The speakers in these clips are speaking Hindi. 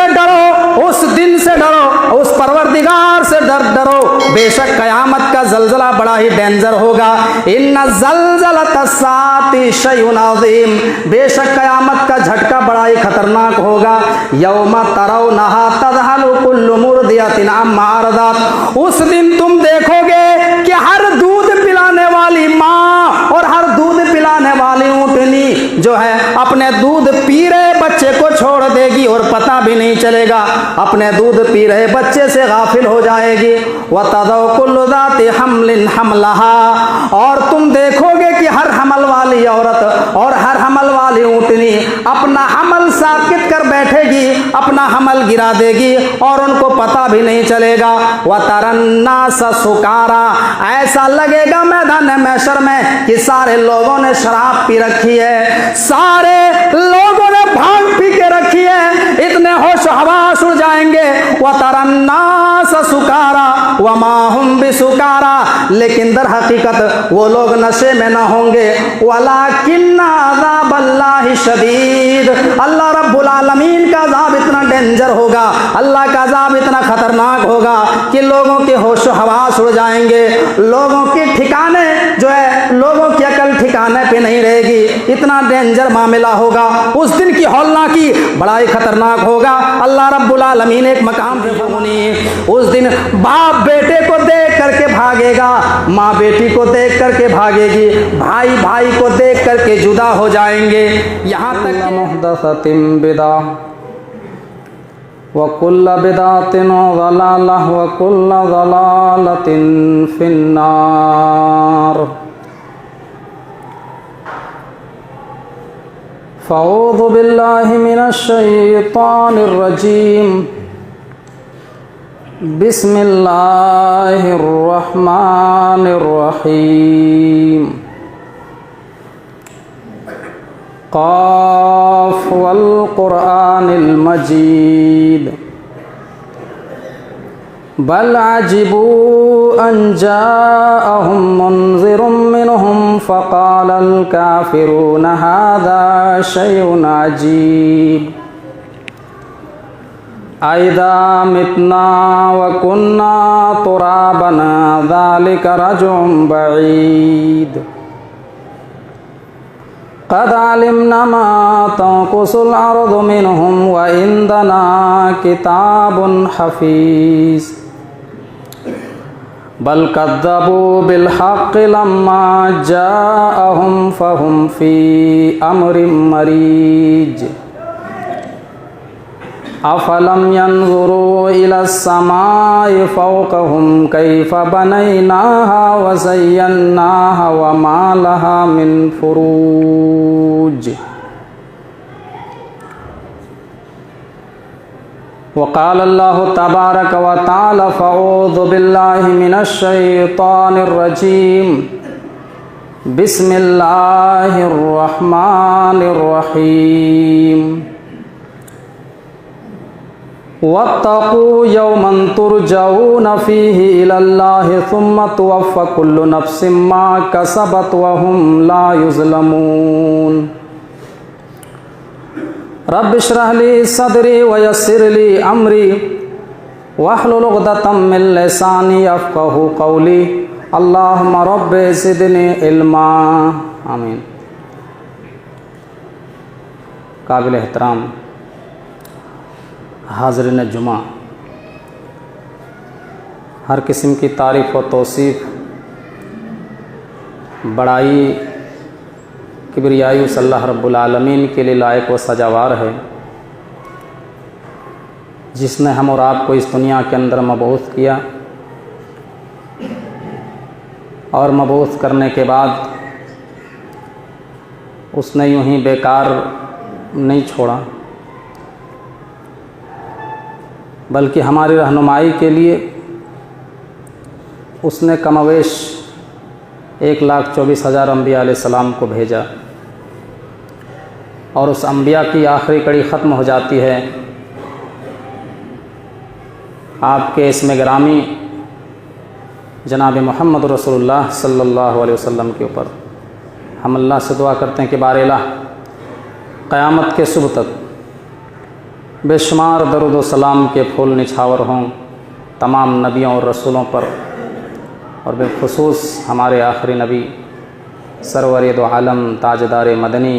से डरो, उस दिन से डरो, उस परवरदिगार से डरो। बेशक कयामत का जलजला बड़ा ही डेंजर होगा। इन्ना ज़लज़लत साती शैउन अज़ीम, बेशक कयामत का झटका बड़ा ही खतरनाक होगा। यौमा तरौनहा तज़हलु कुल्लु मुर्दियतिन अम्मा अर्दत, उस दिन तुम देखोगे कि हर दूध पिलाने वाली माँ और हर दूध पिलाने वाली ऊँटनी जो है अपने दूध पी रहे बच्चे को छोड़ देगी और पता भी नहीं चलेगा, अपने दूध पी रहे बच्चे से गाफिल हो जाएगी। वतज़उ कुल्लु ज़ाति हम्लिन हमलहा, और तुम देखोगे कि हर हमल वाली औरत और हर हमल वाली ऊँटनी अपना हमल साकित कर बैठेगी, अपना हमल गिरा देगी और उनको पता भी नहीं चलेगा। वतरन्नास सुकारा, ऐसा लगेगा मैदान महशर में कि सारे लोगों ने शराब पी रखी है, सारे लोगों ने भांग पी के रखी है, इतने होश हवास उड़ जाएंगे। वतरन्नास सुकारा वमा हुम बिसुकारा, लेकिन दर हकीकत वो लोग नशे में ना होंगे। वलाकिन्ना अज़ाबल्लाहि शदीद, अल्लाह रब्बुल आलमीन का अज़ाब इतना डेंजर होगा, अल्लाह का अज़ाब इतना खतरनाक होगा कि लोगों के होश हवास उड़ जाएंगे, लोगों के ठिकाने जो है, लोगों की अकल ठिकाने पे नहीं रहेगी। इतना डेंजर मामला होगा। उस दिन की हौलनाकी बड़ा ही खतरनाक होगा। अल्लाह रब्बुल आलमीन एक मकाम पे फरमानी, उस दिन बाप बेटे को देख करके भागेगा, माँ बेटी को देख करके भागेगी, भाई भाई को देख करके जुदा हो जाएंगे। यहाँ तक मुहदसतिन बिदा व कुल्ल बिदातिन ज़लालह व कुल्ल ज़लालतिन फिन्नार। फ़अऊज़ु बिल्लाहि मिनश शैतानिर रजीम। बिस्मिल्लाहिर रहमानिर रहीम। क़ाफ़ वल क़ुरआनिल मजीद। बल अजिबू अन जाअहुम मुनज़िरुम मिनहुम फ़क़ालल काफ़िरून हाज़ा शैउन अजीब। अइज़ा मितना व कुन्ना तुराबन ज़ालिका रज्उन बईद। क़द अलिमना मा तंक़ुसुल अर्ज़ु मिनहुम व इंदना किताबुन हफ़ीज़। बल कज़्ज़बू बिल हक़्क़ि लम्मा जाअहुम फ़हुम फ़ी अम्रिन मरीज। अफ़लम यंज़ुरू इलस समाइ फ़ौक़हुम कैफ़ बनैनाहा व ज़य्यन्नाहा व मा लहा मिन फ़ुरूज। वक़ाल अल्लाहु तबारक व तआला फ़अऊज़ु बिल्लाहि मिनश शैतानिर रजीम। बिस्मिल्लाहिर रहमानिर रहीम। वत्तक़ू यौमन तुरजऊन फ़ीहि इलल्लाहि सुम्मा तुवफ़्फ़ा कुल्लु नफ़्सिन मा कसबत व हुम ला युज़लमून। रब्बि इश्रह ली सदरी व यस्सिर ली अमरी वहलुल उक़दतम मिन लिसानी यफ़क़हू क़ौली। अल्लाहुम्मा रब्बि ज़िदनी इल्मा। आमीन। काबिल एहतराम हाज़िरीन जुमा, हर किस्म की तारीफ़ और तौसीफ़, बड़ाई, किबरियाई उस अल्लाह रब्बुल आलमीन के लिए लायक व सजावार है, जिसने हम और आपको इस दुनिया के अंदर मबऊस किया और मबऊस करने के बाद उसने यूँ ही बेकार नहीं छोड़ा, बल्कि हमारी रहनुमाई के लिए उसने कमवेश 1,24,000 अम्बिया अलैहिस्सलाम को भेजा और उस अम्बिया की आखिरी कड़ी ख़त्म हो जाती है आपके इसमें गिरामी जनाब मोहम्मद रसूलुल्लाह सल्लल्लाहु अलैहि वसल्लम के ऊपर। हम अल्लाह से दुआ करते हैं कि बार इलाह क़यामत के सुबह तक बेशुमार दरुद व सलाम के फूल निछावर हों तमाम नबियों और रसूलों पर, और बिलखुसूस हमारे आखिरी नबी सरवर दो आलम ताजदार मदनी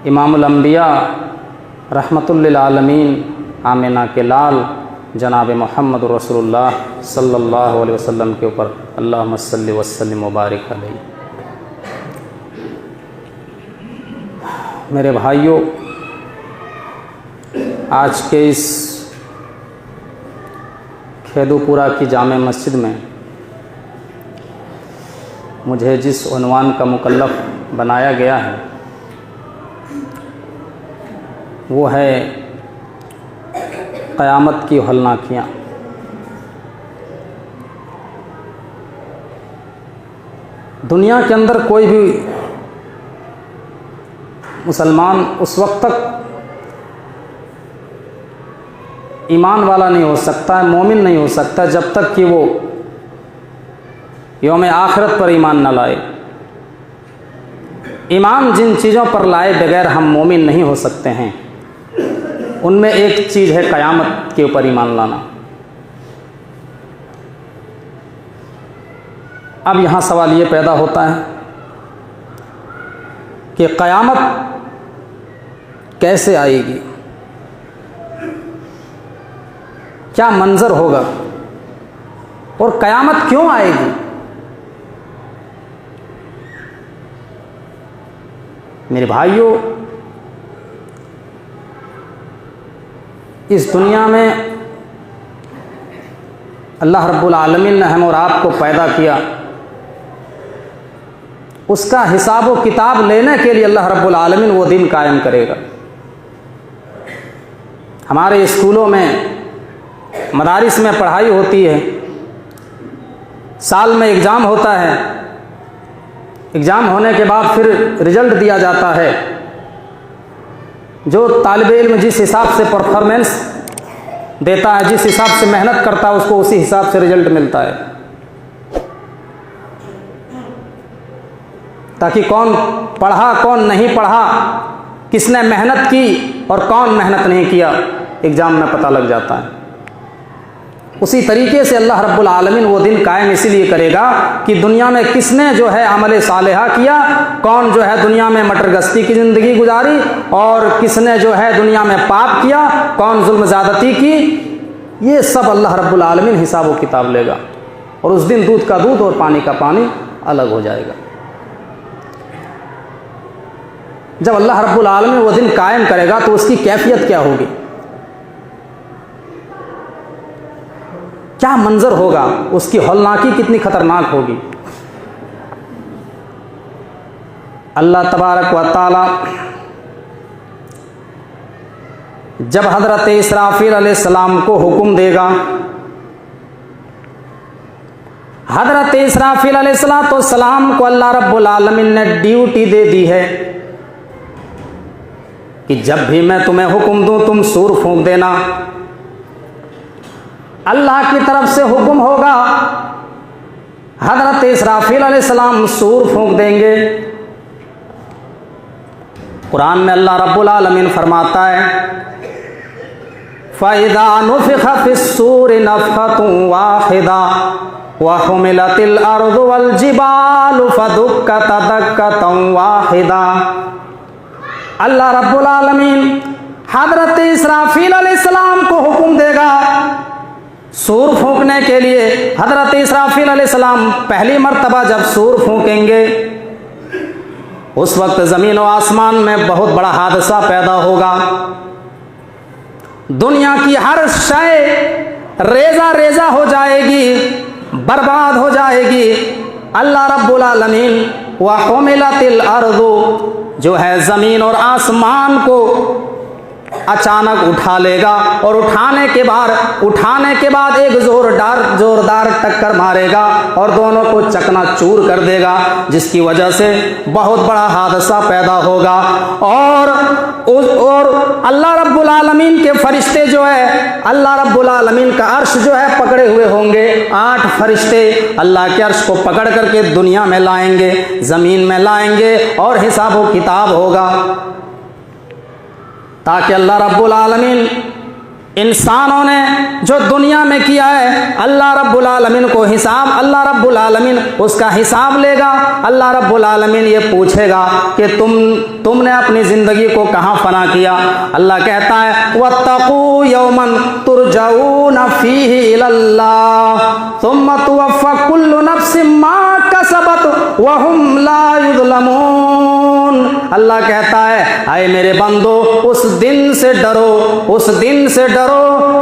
इमामुल अंबिया रहमतुल्लिल आलमीन आमिना के लाल जनाब मोहम्मद रसूलुल्लाह सल्लल्लाहु अलैहि वसल्लम के ऊपर अल्लाहुम्मा सल्लि व सल्लिम मुबारक अलैहि। मेरे भाइयों, आज के इस खेदूपुरा की जामे मस्जिद में मुझे जिस उन्वान का मुकल्लफ बनाया गया है वो है क़यामत की हौलनाकियाँ। दुनिया के अंदर कोई भी मुसलमान उस वक्त तक ईमान वाला नहीं हो सकता है, मोमिन नहीं हो सकता जब तक कि वो यौम आखिरत पर ईमान न लाए। ईमान जिन चीज़ों पर लाए बगैर हम मोमिन नहीं हो सकते हैं, उनमें एक चीज़ है क़यामत के ऊपर ईमान लाना। अब यहाँ सवाल ये पैदा होता है कि क़यामत कैसे आएगी, क्या मंजर होगा और क़यामत क्यों आएगी। मेरे भाइयों, इस दुनिया में अल्लाह रब्बुल आलमीन ने हम और आपको पैदा किया, उसका हिसाब व किताब लेने के लिए अल्लाह रब्बुल आलमीन वो दिन कायम करेगा। हमारे स्कूलों में मदारिस में पढ़ाई होती है, साल में एग्ज़ाम होता है, एग्ज़ाम होने के बाद फिर रिज़ल्ट दिया जाता है। जो तालिब इल्म जिस हिसाब से परफॉर्मेंस देता है, जिस हिसाब से मेहनत करता है, उसको उसी हिसाब से रिज़ल्ट मिलता है, ताकि कौन पढ़ा कौन नहीं पढ़ा, किसने मेहनत की और कौन मेहनत नहीं किया, एग्ज़ाम में पता लग जाता है। उसी तरीके से अल्लाह रब्बुल आलमीन वो दिन कायम इसीलिए करेगा कि दुनिया में किसने जो है अमल सालेहा किया, कौन जो है दुनिया में मटरगस्ती की ज़िंदगी गुजारी, और किसने जो है दुनिया में पाप किया, कौन जुल्म ज़्यादती की। ये सब अल्लाह रब्बुल आलमीन हिसाब व किताब लेगा, और उस दिन दूध का दूध और पानी का पानी अलग हो जाएगा। जब अल्लाह रब्बुल आलमीन वो दिन कायम करेगा तो उसकी कैफियत क्या होगी, क्या मंजर होगा, उसकी हौलनाकी कितनी खतरनाक होगी। अल्लाह तबारक व तआला जब हज़रत इसराफील अलैहिस्सलाम को हुक्म देगा, हज़रत इसराफील अलैहिस्सलाम को अल्लाह रब्बुल आलमीन ने ड्यूटी दे दी है कि जब भी मैं तुम्हें हुक्म दूं तुम सूर फूंक देना। अल्लाह की तरफ से हुक्म होगा, हज़रत इसराफील अलैहिस्सलाम सूर फूंक देंगे। कुरान में अल्लाह रब्बुल आलमीन फरमाता है, फ़इज़ा नुफ़िख़ फ़िस्सूरि नफ़ख़तुन वाहिदा व हुमिलतिल अर्ज़ु वल जिबालु फ़दुक्कता दक्कतन वाहिदा। अल्लाह रब्बुल आलमीन हज़रत इसराफील अलैहिस्सलाम को हुक्म देगा सूर फूंकने के लिए। हज़रत इसराफील अलैहिस्सलाम पहली मर्तबा जब सूर फूंकेंगे, उस वक्त ज़मीन और आसमान में बहुत बड़ा हादसा पैदा होगा। दुनिया की हर शय रेजा रेजा हो जाएगी, बर्बाद हो जाएगी। अल्लाह रब्बुल आलमीन व हुमिलतिल अर्ज़ु, जो है ज़मीन और आसमान को अचानक उठा लेगा, और उठाने के बाद एक जोरदार टक्कर मारेगा और दोनों को चकनाचूर कर देगा, जिसकी वजह से बहुत बड़ा हादसा पैदा होगा। और अल्लाह रब्बुल आलमीन के फरिश्ते जो है, अल्लाह रब्बुल आलमीन का अर्श जो है पकड़े हुए होंगे। 8 फरिश्ते अल्लाह के अर्श को पकड़ करके दुनिया में लाएंगे, ज़मीन में लाएंगे, और हिसाब व किताब होगा, ताकि अल्लाह रब्बुल आलमीन इंसानों ने जो दुनिया में किया है, अल्लाह रब्बुल आलमीन को हिसाब, अल्लाह रब्बुल आलमीन उसका हिसाब लेगा। अल्लाह रब्बुल आलमीन ये पूछेगा कि तुमने अपनी ज़िंदगी को कहाँ फना किया। अल्लाह कहता है वत्तक़ू यौमन तुरजऊन फीही इलल्लाह सुम्मा तुवफ़्फ़ा कुल्लु नफ्सिम मा कसबत व हुम ला युज़लमून। अल्लाह कहता है आए मेरे बंदो, उस दिन से डरो, उस दिन से डरो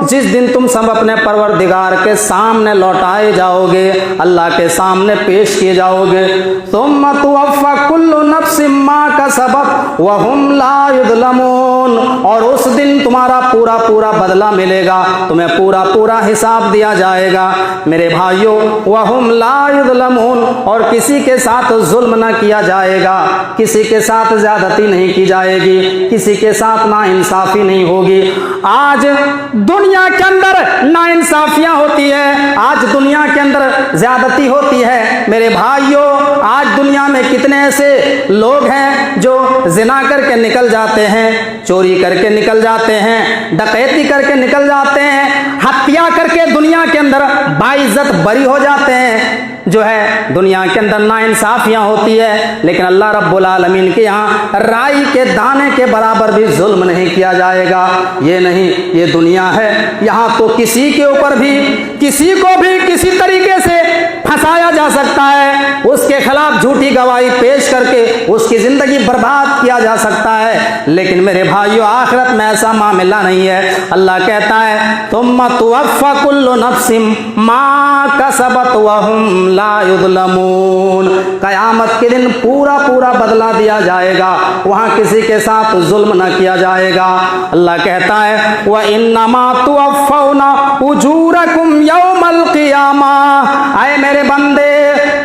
जिस दिन तुम सब अपने परवरदिगार के सामने लौटाए जाओगे, अल्लाह के सामने पेश किए जाओगे। सुम्मा तुवफ़्फ़ा कुल्लु नफ्सिम मा कसबत व हुम ला युज़लमून। और उस दिन तुम्हारा पूरा पूरा बदला मिलेगा, तुम्हें पूरा पूरा हिसाब दिया जाएगा। मेरे भाइयों, व हुम ला युज़लमून, और किसी के साथ जुल्म न किया जाएगा, किसी के साथ ज्यादती नहीं की जाएगी, किसी के साथ नाइंसाफी नहीं होगी। आज दुनिया के अंदर नाइंसाफियां होती है, आज दुनिया के अंदर ज्यादती होती है। मेरे भाइयों, आज दुनिया में कितने ऐसे लोग हैं जो जिना करके निकल जाते हैं, चोरी करके निकल जाते हैं, डकैती करके निकल जाते हैं, हत्या करके दुनिया के अंदर बाइज्जत बरी हो जाते हैं। जो है दुनिया के अंदर नाइंसाफियां होती है, लेकिन अल्लाह रब्बुल आलमीन के यहाँ राई के दाने के बराबर भी जुल्म नहीं किया जाएगा। ये नहीं, ये दुनिया है, यहाँ तो किसी के ऊपर भी, किसी को भी किसी तरीके से फंसाया जा सकता है, उसके खिलाफ झूठी गवाही पेश करके उसकी जिंदगी बर्बाद किया जा सकता है। लेकिन मेरे भाइयों, आखिरत में ऐसा मामला नहीं है। अल्लाह कहता है तुम्मा तुवफ़्फ़ा कुल्लु नफ्सिम मा कसबत व हुम ला युज़लमून। क़यामत के दिन पूरा पूरा बदला दिया जाएगा, वहाँ किसी के साथ जुल्म न किया जाएगा। अल्लाह कहता है व इन्नमा तुवफ़्फ़ौना उजूरकुम यौमल क़ियामा। आए मेरे बंदे,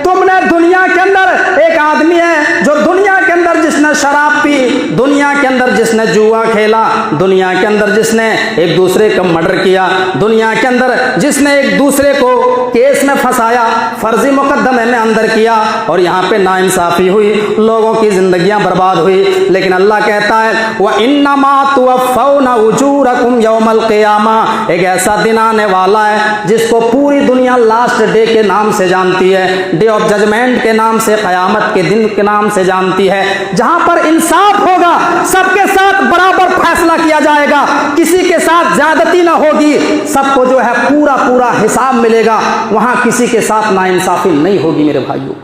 तुमने दुनिया के अंदर एक आदमी है जो दुनिया के अंदर जिसने शराब पी, दुनिया के अंदर जिसने जुआ खेला, दुनिया के अंदर जिसने एक दूसरे का मर्डर किया, दुनिया के अंदर जिसने एक दूसरे को केस में फंसाया, फर्जी मुकदमे में अंदर किया, और यहाँ पे नाइंसाफी हुई, लोगों की जिंदगियां बर्बाद हुई। लेकिन अल्लाह कहता है व इन्नमा तुवफ़्फ़ौना उजूरकुम यौमल क़ियामा। एक ऐसा दिन आने वाला है जिसको पूरी दुनिया लास्ट डे के नाम से जानती है, डे ऑफ जजमेंट के नाम से, क़यामत के दिन के नाम से जानती है, जहां पर इंसाफ होगा, सबके साथ बराबर फैसला किया जाएगा, किसी के साथ ज्यादती ना होगी, सबको जो है पूरा पूरा हिसाब मिलेगा, वहां किसी के साथ नाइंसाफी नहीं होगी। मेरे भाइयों,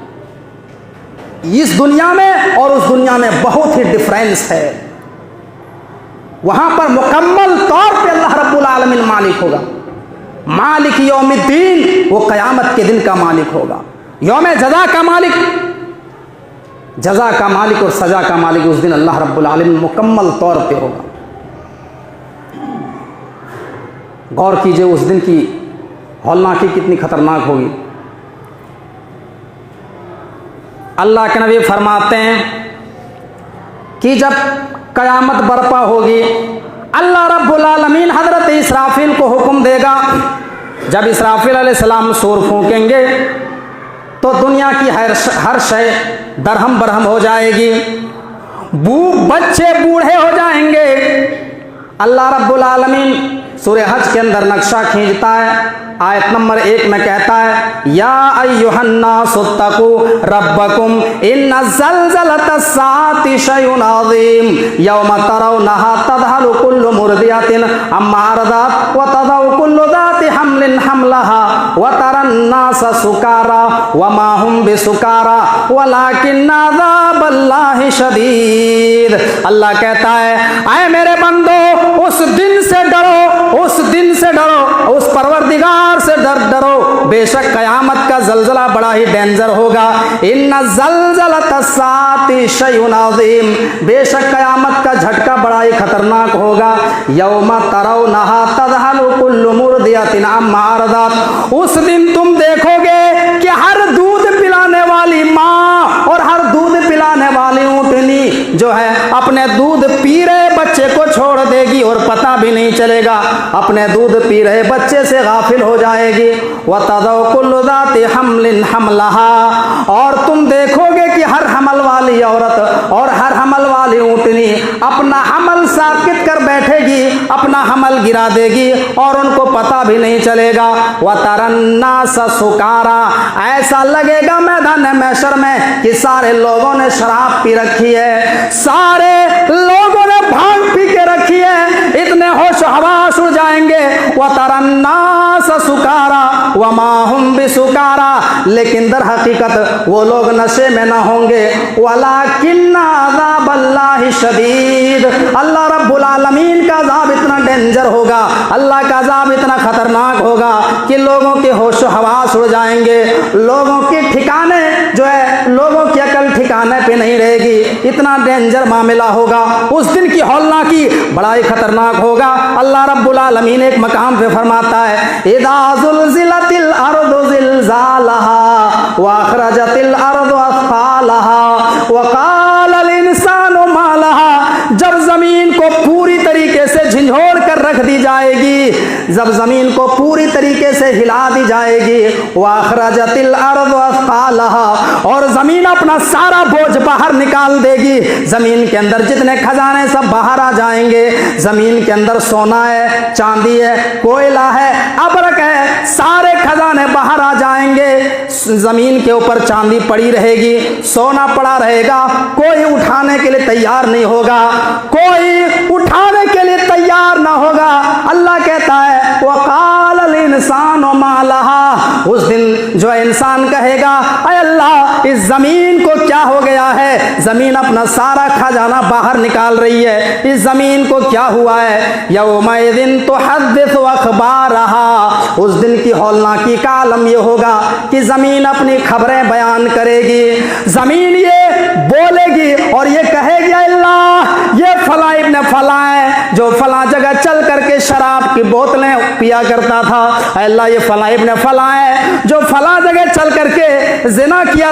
इस दुनिया में और उस दुनिया में बहुत ही डिफरेंस है। वहां पर मुकम्मल तौर पे अल्लाह रब्बुल आलमीन मालिक होगा, मालिक यौमिद्दीन, वो क़यामत के दिन का मालिक होगा, यौम जज़ा का मालिक, जज़ा का मालिक और सज़ा का मालिक उस दिन अल्लाह रब्बुल आलमीन मुकम्मल तौर पे होगा। गौर कीजिए, उस दिन की हौलनाकी कितनी खतरनाक होगी। अल्लाह के नबी फरमाते हैं कि जब क़यामत बर्पा होगी, अल्लाह रब्बुल आलमीन हज़रत इसराफील को हुक्म देगा। जब इसराफील अलैहिस्सलाम सूर फूकेंगे तो दुनिया की हर शय दरहम बरहम हो जाएगी, बच्चे बूढ़े हो जाएंगे। अल्लाह रब्बुल आलमीन सूरह हज के अंदर नक्शा खींचता है, आयत नंबर 1 में कहता है या अय्युहन्नासुत्तकू रब्बकुम इन्ना ज़ल्ज़लतस्साअति शैउन अज़ीम यौम तरौनहा तज़हलु कुल्लु मुर्दियतिन अम्मा अरदत व तज़उ कुल्लु ज़ाति हम्लिन हम्लहा व तरन्नास सुकारा व मा हुम बिसुकारा वलाकिन्ना अज़ाबल्लाहि शदीद। अल्लाह कहता है आए मेरे बंदो, उस दिन से डरो, उस दिन से डरो, उस परवरदिगार से डरो। बेशक क़यामत का ज़ल्ज़ला बड़ा ही डेंजर होगा। इन्ना ज़ल्ज़लतस्साअति शैउन अज़ीम, बेशक क़यामत का झटका बड़ा ही खतरनाक होगा। यौम तरौनहा तज़हलु कुल्लु मुर्दियतिन अम्मा अरदत, उस दिन तुम देखोगे कि हर दूध पिलाने वाली माँ और हर दूध पिलाने वाली ऊँटनी जो है अपने दूध पी रहे बच्चे को छोड़ देगी और पता भी नहीं चलेगा, अपने दूध पी रहे बच्चे से गाफिल हो जाएगी। व तज़उ कुल्लु ज़ाति हम्लिन हम्लहा, और तुम देखोगे कि हर हमल वाली औरत और हर हमल वाली ऊँटनी अपना हमल साकित कर बैठेगी, अपना हमल गिरा देगी और उनको पता भी नहीं चलेगा। व तरन्ना सुकारा, ऐसा लगेगा मैदान महशर में कि सारे लोगों ने शराब पी रखी है, सारे लोगों ने भांग पी के रखी है, इतने होश हवास उड़ जाएंगे। व तरन्ना सुकारा व माहुम भी सुकारा, लेकिन दर हकीकत वो लोग नशे में ना होंगे। वलाकिन्ना अज़ाबल्लाहि शदीद, अल्लाह रब्बुल आलमीन का अज़ाब इतना डेंजर होगा, अल्लाह का अज़ाब इतना खतरनाक होगा कि लोगों के होश हवास उड़ जाएंगे, लोगों के ठिकाने जो है, लोगों की अकल ठिकाने पे नहीं रहेगी। इतना डेंजर मामला होगा, उस दिन की हौलनाकी बड़ा ही खतरनाक होगा। अल्लाह रब्बुल आलमीन एक मकाम पे फरमाता है, इज़ा ज़ुलज़िलतिल अर्दु ज़िलज़ालहा व अख़रजतिल अर्दु अथक़ालहा व क़ालल इंसानु मा लहा, जब जमीन को पूरी तरीके से झंझोड़ कर रख दी जाएगी, जब जमीन को पूरी तरीके से हिला दी जाएगी, व अख़रजतिल अर्दु अथक़ालहा, और जमीन अपना सारा बोझ बाहर निकाल देगी, जमीन के अंदर जितने खजाने सब बाहर आ जाएंगे। जमीन के अंदर सोना है, चांदी है, कोयला है, अबरक है, सारे खजाने बाहर आ जाएंगे। जमीन के ऊपर चांदी पड़ी रहेगी, सोना पड़ा रहेगा, कोई उठाने के लिए तैयार नहीं होगा, कोई उठाने के लिए तैयार ना होगा। अल्लाह कहता है वक़ालल इंसानु मा लहा, उस दिन जो इंसान कहेगा, अय अल्लाह इस जमीन को क्या हो गया है, जमीन अपना सारा खजाना बाहर निकाल रही है, इस जमीन को क्या हुआ है। यौमइज़िन तुहद्दिसु अख़बारहा, उस दिन की हौलनाकी का आलम ये होगा कि जमीन अपनी खबरें बयान करेगी, जमीन ये बोलेगी और ये कहेगी, अल्लाह ये फला इब्न फला है जो फला जगह चल करके शराब की बोतलें पिया करता था, अल्लाह ये फला इब्न फला है जो फला जगह चल करके जिना किया